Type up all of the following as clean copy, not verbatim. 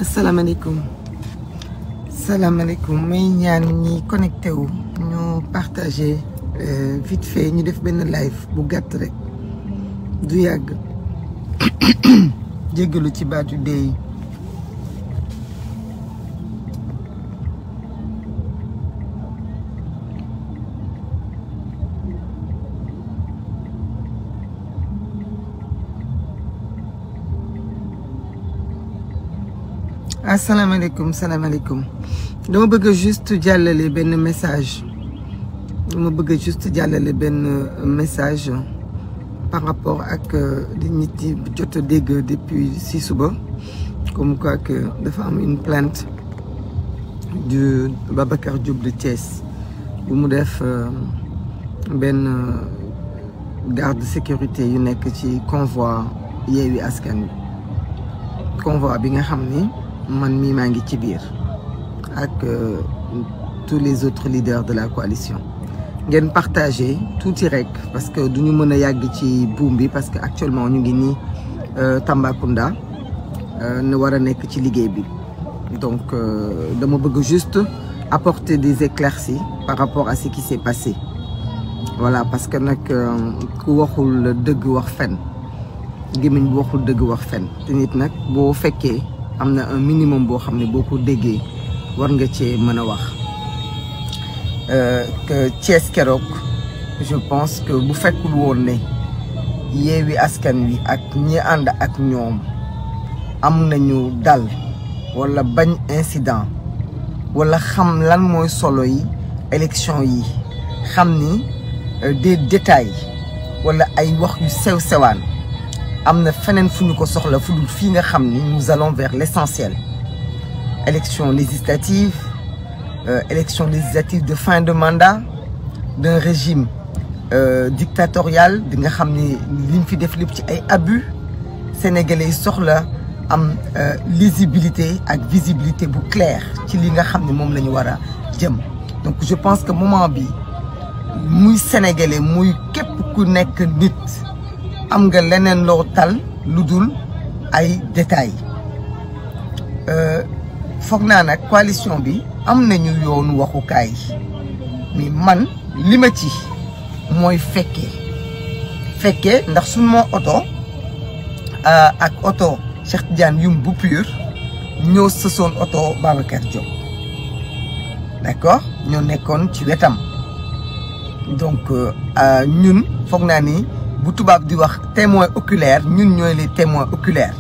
asalaamaaleykum salaamaaleykum may ñaan ñi connecté wu ñu partagé vite fait ñu def benn live bu gàtt rek du yàgg jéggalu ci baatu dee yi asalaamaaleykum salaamaaleykum dama bëgg juste jàllale benn message par rapport ak li nit yi jot a dégg depuis si suba comme quoi que dafa am une plainte du Babacar Diop de Thiès bu mu def benn garde de sécurité yu nekk ci convoi Yewwi Askan Wi convoi bi nga xam ni man mii maa ngi ci biir ak tous les autres leaders de la coalition ngeen partagé tuuti rek parce que duñu mën a yàgg ci buum bi parce que actuellement ñu ngi nii Tambacounda ne war a nekk ci liggéey bi donc dama bëgg juste apporter des éclaircies par rapport à ce qui s'est passé voilà parce que nag ku waxul dëgg wax fen gémmiñ bu waxul dëgg wax fen te nit nag boo fekkee am na un minimum boo xam ne boo ko déggee war nga cee mën a wax que Thiès keroog je pense que bu fekkul woon ne Yewwi Askan Wi ak ñi ànd ak ñoom am nañu dal wala bañ incident wala xam lan mooy solo yi élection yi xam ni des détails wala ay wax yu sew sewaan am na feneen fu ñu ko soxla fu dul fii nga xam ni nous allons vers l'essentiel élection législative de fin de mandat d'un régime dictatorial di nga xam ni liñ fi def lépp ci ay abus sénégalais yi soxla am lisibilité ak visibilité bu claire ci li nga xam ne moom la ñu war a jëm donc je pense que moment bi muy sénégalais muy képp ku nekk nit am nga leneen loo tal lu dul ay détails foog naa nag coalition bi am nañu yoonu waxukaay mais man li ma ci mooy fekkee ndax suñu moo oto ak oto Cheikh Tidiane Youm bu pur ñoo sësoon oto Babacar Diop d'accord ñoo nekkoon ci wetam donc ñun foog naa ni bu tubaab di wax témoin oculaire ñun ñooy les témoins oculaires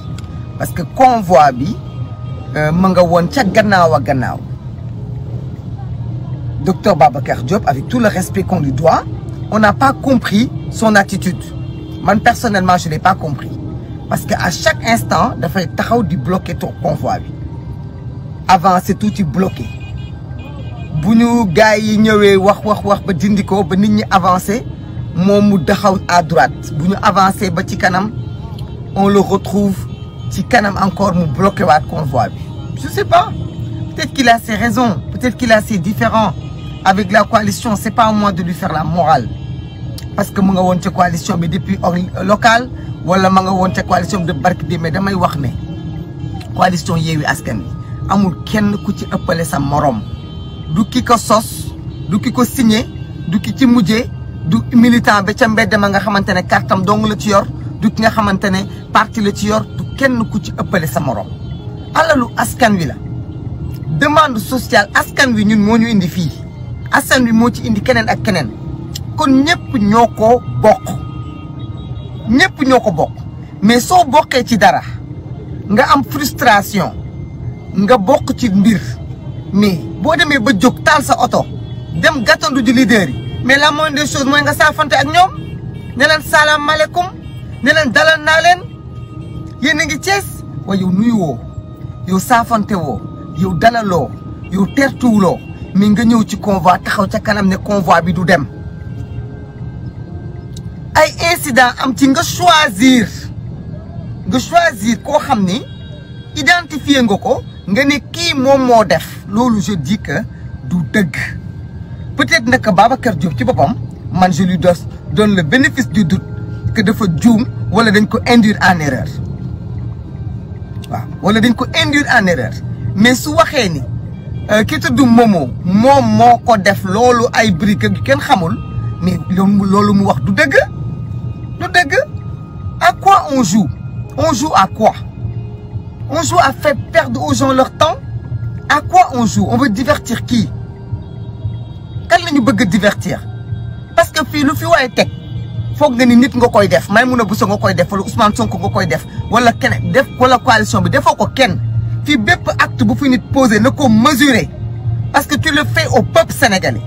parce que convoi bi ma nga woon ca gannaaw a gannaaw docteur Babacar Diop avec tout le respect qu'on lui doit on n'a pas compris son attitude man personnellement je l'ai pas compris parce que à chaque instant dafay taxaw di bloquer ton convoi bi avancer tuuti bloqué bu ñu gars yi ñëwee wax ba dindi ko ba nit ñi avancer moom mu taxaw à droite bu ñu avancer ba ci kanam on le retrouve ci kanam encore mu bloqué waat convoi bi je sais pas peut-être qu'il a ses raisons peut-être qu'il a ses différends avec la coalition c'est pas à moi de lui faire la morale parce que mu nga woon ca coalition bi depuis local wala ma nga woon ca coalition bi de barki de mais damay wax ne coalition Yewwi Askan Wi amul kenn ku ci ëppale sa morom du ki ko sos du ki ko signé du ki ci mujjee du militant ba ca mbedd ma nga xamante ne kartam dong la ci yor du ki nga xamante ne parti la ci yor du kenn ku ci ëppale sa morom alalu askan wi la demande sociale askan wi ñun moo ñu indi fii askan wi moo ci indi keneen ak keneen kon ñëpp ñoo ko bokk mais soo bokkee ci dara nga am frustration nga bokk ci mbir mais boo demee ba jóg taal sa oto dem gàttandu ji leader yi mais la moindre des choses mooy nga saafante ak ñoom ne leen salaamaaleykum ne leen dalal naa leen yéen a ngi Thiès waaye yow nuyu woo yow saafante woo yow dalaloo yow tertuwuloo mais nga ñëw ci convoi taxaw ca kanam ne convoi bi du dem ay incident am ci nga choisir koo xam ni identifier nga ko nga ne kii moom moo def loolu je dis que du dëgg peut-être nag Babacar Diop ci boppam man je lui donne le bénéfice du doute que dafa juum wala dañ ko induire en erreur waaw wala dañ ko induire en erreur mais su waxee ni ki tudd Momo moom moo ko def loolu ay briques yu kenn xamul mais loolu mu wax du dëgg du dëgg. À quoi on joue? On joue à quoi? On joue à faire perdre aux gens leur temps? À quoi on joue? On veut divertir qui? Kan lañu bëgg divertir? Parce que fii lu fi waaye teg foog nga ni nit nga koy def Maïmouna Bousso nga koy def wala Ousmane Sonko nga koy def wala keneen def wala coalition bi defoo ko kenn fii bépp acte bu fi nit posé na ko mesurer parce que tu le fais au peuple sénégalais.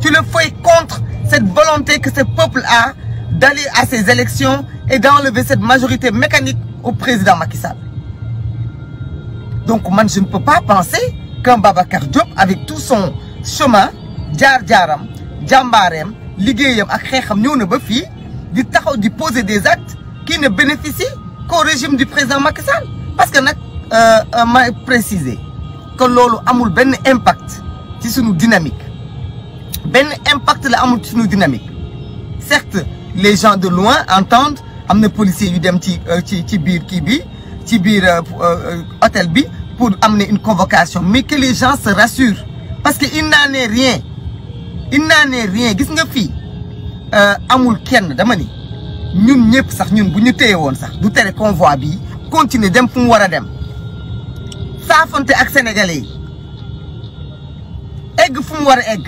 Tu le fais contre cette volonté que ce peuple a d'aller à ces élections et d'enlever cette majorité mécanique au président Macky Sall. Donc man je ne peux pas penser qu'un Babacar Diop avec tout son chemin jaar-jaaram jàmbaareem liggéeyam ak xeexam ñëw na ba fii di taxaw di poser des actes qui ne bénéficient qu'au régime du président Macky Sall. Parce que nag may préciser que loolu amul benn impact ci sunu dynamique benn impact la amul ci sunu dynamique. Certes les gens de loin entendent am na policiers yu dem ci biir kii bi ci biir hôtel bi pour amener une convocation mais que les gens se rassurent parce que il n'en est rien gis nga fii amul kenn dama ni ñun ñëpp sax ñun bu ñu téye woon sax du tere convoi bi continuer dem fu mu war a dem saafante ak sénégalais yi egg fu mu war a egg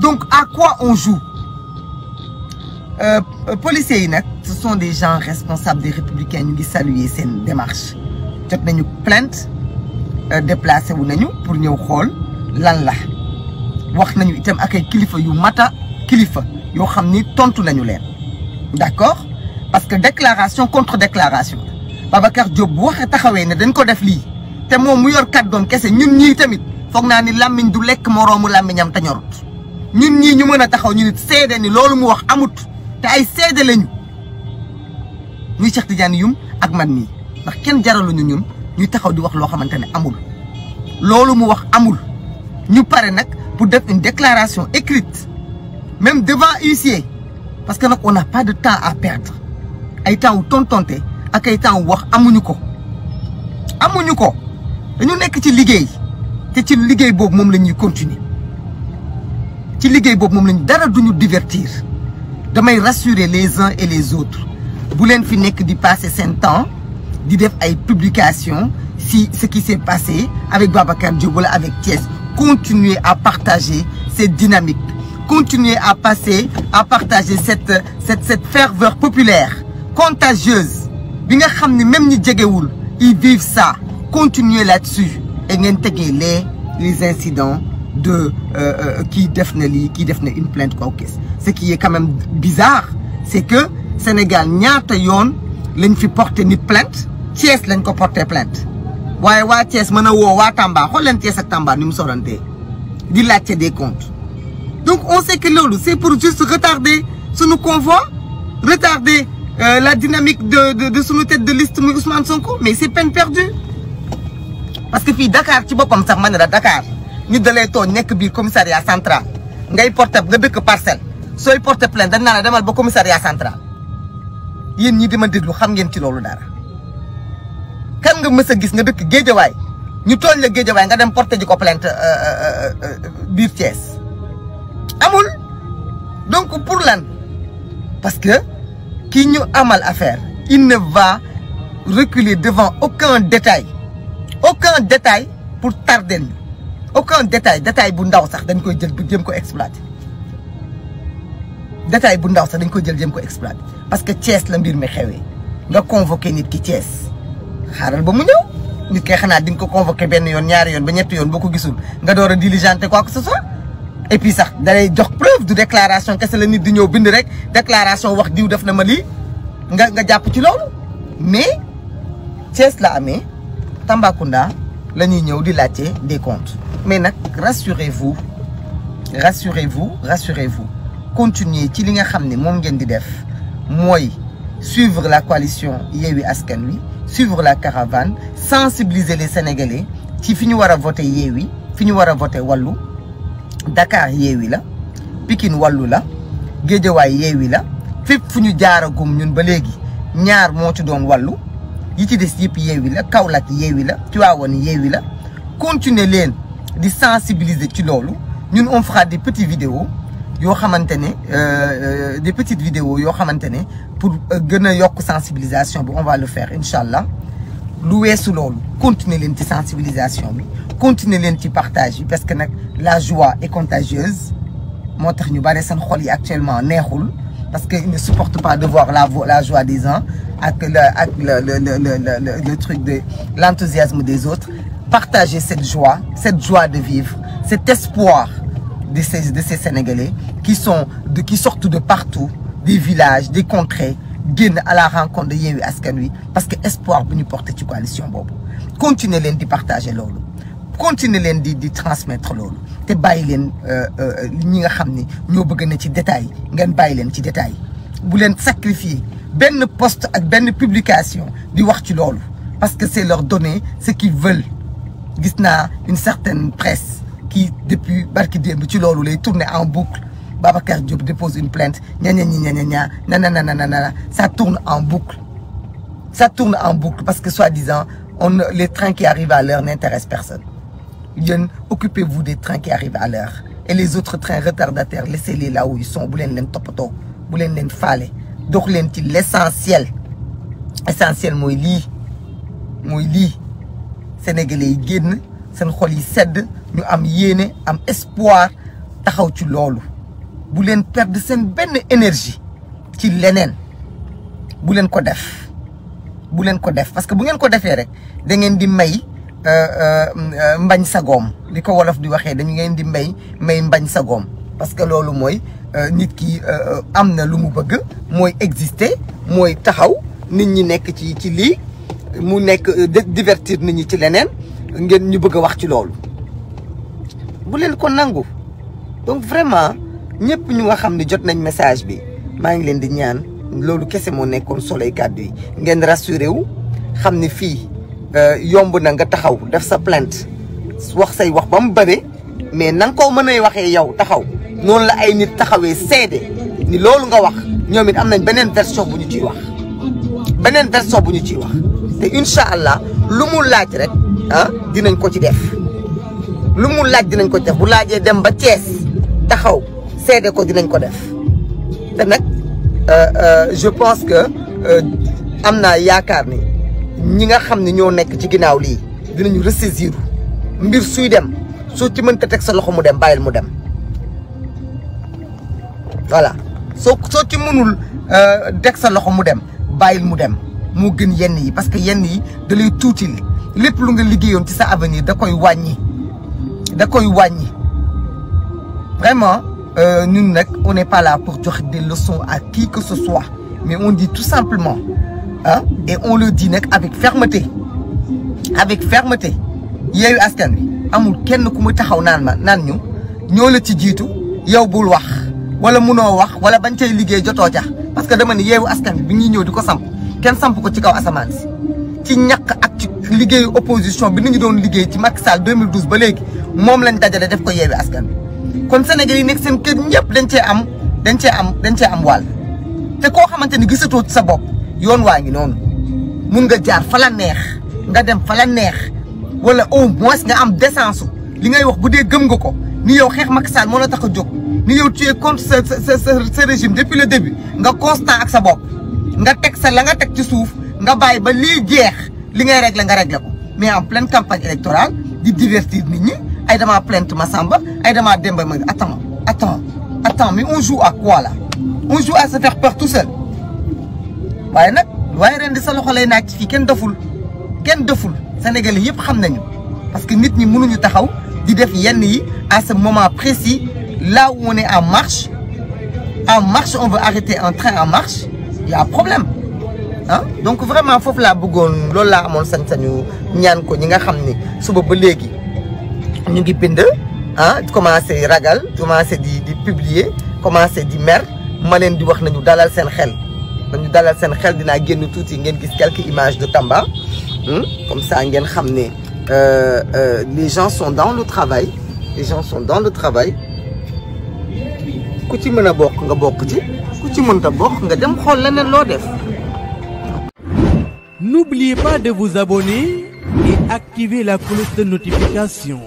donc à quoi on joue? Policiers yi nag ce sont des gens responsables des républicains ñu ngi saluer seen démarche jot nañu plainte déplacé wu nañu pour ñëw xool lan la wax nañu itam ak ay kilifa yu mata kilifa yoo xam ni tontu nañu leen d'accord parce que déclaration contre déclaration Babacar Diop bu waxee taxawee ne dañ ko def lii te moom mu yor kàddoom kese ñun ñii tamit foog naa ni làmmiñ du lekk moroomu làmmiñam te ñorut ñun ñii ñu mën a taxaw ñu nit seede ni loolu mu wax amut te ay seede lañu muy Cheikh Tidiane Youm ak man mii ndax kenn jaraluñu ñun ñuy taxaw di wax loo xamante ne amul loolu mu wax amul ñu pare nag pour def une déclaration écrite même devant huissier parce que nag on n'a pas de temps à perdre ay temps wu tontonte ak ay temps wu wax amuñu ko dañu nekk ci liggéey te ci liggéey boobu moom la ñuy continuer ci liggéey boobu moom lañu dara duñu divertir damay rassurer les uns et les autres bu leen fi nekk di passer seen temps di def ay publications si ce qui s'est passé avec Babacar Diop wala avec Thiès. Continuez à partager cette dynamique, continuez à partager cette ferveur populaire contagieuse bi nga xam ne même ñi jegewul ils vivent ça. Continuez là-dessus et ngeen tegee les incidents de kii def na lii kii def na une plainte quoi ok. Ce qui est quand même bizarre c'est que Sénégal ñaata yoon lañ fi porté nit plainte Thiès lañ ko porté plainte waaye waa Thiès mën a woo waa Tamba xool leen Thiès ak Tamba ni mu sorantee di laajte des comptes. Donc on sait que loolu c'est pour juste retarder sunu convoi retarder la dynamique de sunu tête de liste muy Ousmane Sonko mais c'est peine perdue parce que fii Dakar ci boppam sax man la Dakar nit da lay tooñ nekk biir commissariat central ngay porté nga dëkk parcelle sooy porté plainte dañ naa la demal ba commissariat central yéen ñi dima déglu xam ngeen ci loolu dara. kan nga mës a gis nga dëkk Géejawaay ñu tooñ la Géejawaay nga dem porté ji ko plainte biir Thiès amul donc pour lan parce que kii ñu amal affaire il ne va reculer devant aucun détail pour tarder ñu aucun détail bu ndaw sax dañ koy jël jëm ko exploiter détail bu ndaw sax dañ koy jël jëm ko exploiter parce que Thiès la mbir mi xewee nga convoqué nit ki Thiès xaaral ba mu ñëw nit kay xanaa di nga ko convoqué benn yoon ñaari yoon ba ñetti yoon boo ko gisul nga door a diligenter quoi que ce soit et puis sax dalay jox preuve du déclaration kese la nit di ñëw bind rek déclaration wax diw def na ma lii nga jàpp ci loolu mais Thiès la amee Tambacounda la ñuy ñëw di laajte des comptes mais nag rassurez-vous continuez ci li nga xam ne moom ngeen di def mooy suivre la coalition Yewwi Askan Wi suivre la caravane sensibiliser les Sénégalais ci fi ñu war a voter Yewwi fi ñu war a voter Wallu Dakar Yewwi la Pikine Wallu la Guédiawaye Yewwi la fépp fu ñu jaaragum ñun ba léegi ñaar moo ci doon Wallu yi ci des yëpp Yewwi la Kaolack Yewwi la Tivaouane Yewwi la continuer leen di sensibiliser ci loolu ñun on fera des petites vidéos yoo xamante ne des petites vidéos yoo xamante ne pour gën a yokk sensibilisation bi on va le faire incha allah lu weesu loolu continuer leen ci sensibilisation bi continuer leen ci partage bi parce que nag la joie est contagieuse moo tax ñu bare seen xol yi actuellement neexul parce que ils ne supportent pas de voir la joie des uns ak le truc de l'enthousiasme des autres. Partager cette joie de vivre, cet espoir de ces Sénégalais qui sortent de partout, des villages, des contrées, génn à la rencontre de Yewwi Askan Wi parce que espoir bu ñu porté ci coalition boobu. Continuer leen di partager loolu, continuer leen di transmettre loolu te bàyyi leen ñi nga xam ne ñoo bëgg na ci détail ngeen bàyyi leen ci détail bu leen sacrifier benn post ak benn publication di wax ci loolu parce que c'est leur donner ce qu'ils veulent. Gis naa une certaine presse qui depuis barki démb ci loolu lay tourner en boucle Babacar Diop dépose une plainte ça tourne en boucle parce que soi-disant les trains qui arrivent à l'heure n'intéressent personne. Yéen occupez-vous des trains qui arrivent à l'heure et les autres trains retardataires laissez-les là où ils sont bu leen toppatoo bu leen faale dox leen ci l'essentiel mooy lii Sénégalais yi génn seen xol yi sedd ñu am yéene am espoir taxaw ci loolu bu leen perdre seen benn énergie ci leneen bu leen ko def parce que bu ngeen ko defee rek da ngeen di may mbañ sagoom li ko wolof di waxee dañu ngeen di may mbañ sagoom parce que loolu mooy nit ki am na lu mu bëgg mooy exister mooy taxaw nit ñi nekk ci lii mu nekk divertir nit ñi ci leneen ngeen ñu bëgg a wax ci loolu bu leen ko nangu. Donc vraiment ñëpp ñu nga xam ne jot nañ message bi maa ngi leen di ñaan loolu kese moo nekkoon soloy kàddu yi ngeen rassuré wu xam ne fii yomb na nga taxaw def sa plainte wax say wax ba mu bëre mais na nga ko mën a waxee yow taxaw noonu la ay nit taxawee seede ni loolu nga wax ñoom it am nañ beneen version bu ñu ciy wax te incha allah lu mu laaj rek dinañ ko ci def bu laajee dem ba Thiès taxaw seede ko dinañ ko def te nag je pense que am naa yaakaar ni ñi nga xam ne ñoo nekk ci ginnaaw lii dinañu ressaisir mbir suy dem soo ci mënta teg sa loxo mu dem bàyyil mu dem voilà soo ci mënul teg sa loxo mu dem bàyyil mu dem moo gën yenn yi parce que yenn yi da lay tuutil lépp lu nga liggéeyoon ci sa avenir da koy wàññi vraiment ñun nag on n'est pas là pour joxe des leçons à qui que ce soit mais on dit tout simplement et on le dit nag avec fermeté Yewwi Askan Wi amul kenn ku muy taxaw naan ñu ñoo la ci jiitu yow bul wax wala munoo wax wala bañ cay liggéey jotoo ca parce que dama ni Yewwi Askan Wi bi ñuy ñëw di ko samp kenn samp ko ci kaw asamaan si ci ñàkk ak ci liggéeyu opposition bi ni ñu doon liggéey ci Macky Sall 2012 ba léegi moom lañ dajale def ko Yewwi Askan Wi kon Sénégal yi nekk seen kër ñëpp dañ cee am wàll te koo xamante ni gisatoo ci sa bopp yoon waa ngi noonu mun nga jaar fa la neex nga dem fa la neex wala au moins nga am décence li ngay wax bu dee gëm nga ko ni yow xeex Macky Sall moo la tax a jóg ni yow tu es contre ce régime depuis le début nga constant ak sa bopp nga teg la nga teg ci suuf nga bàyyi ba lii jeex li ngay régler nga régler ko mais en pleine campagne électorale di divertir nit ñi ay dama plainte Massamba ay dama Demba ma attends mais on joue à quoi là on joue à se faire peur tout seul waaye nag waaye ren di sa loxo lay naaj fii kenn doful Sénégalais yëpp xam nañu parce que nit ñi mënuñu taxaw di def yenn yi à ce moment précis là où on est en marche on veut arrêter un train en marche il y a un problème donc vraiment foofu laa bëggoon loolu laa amoon sañ-sañu ñaan ko ñi nga xam ni suba ba léegi ñu ngi bind commencé ragal commencé di publier commencé di mer ma leen di wax nañu dalal seen xel dinaa génn tuuti ngeen gis quelques images de Tamba comme ça ngeen xam ne les gens sont dans le travail ku ci mën a bokk nga bokk ci ku ci mënta bokk nga dem xool leneen loo def. N'oubliez pas de vous abonner et activer la cloche de notification.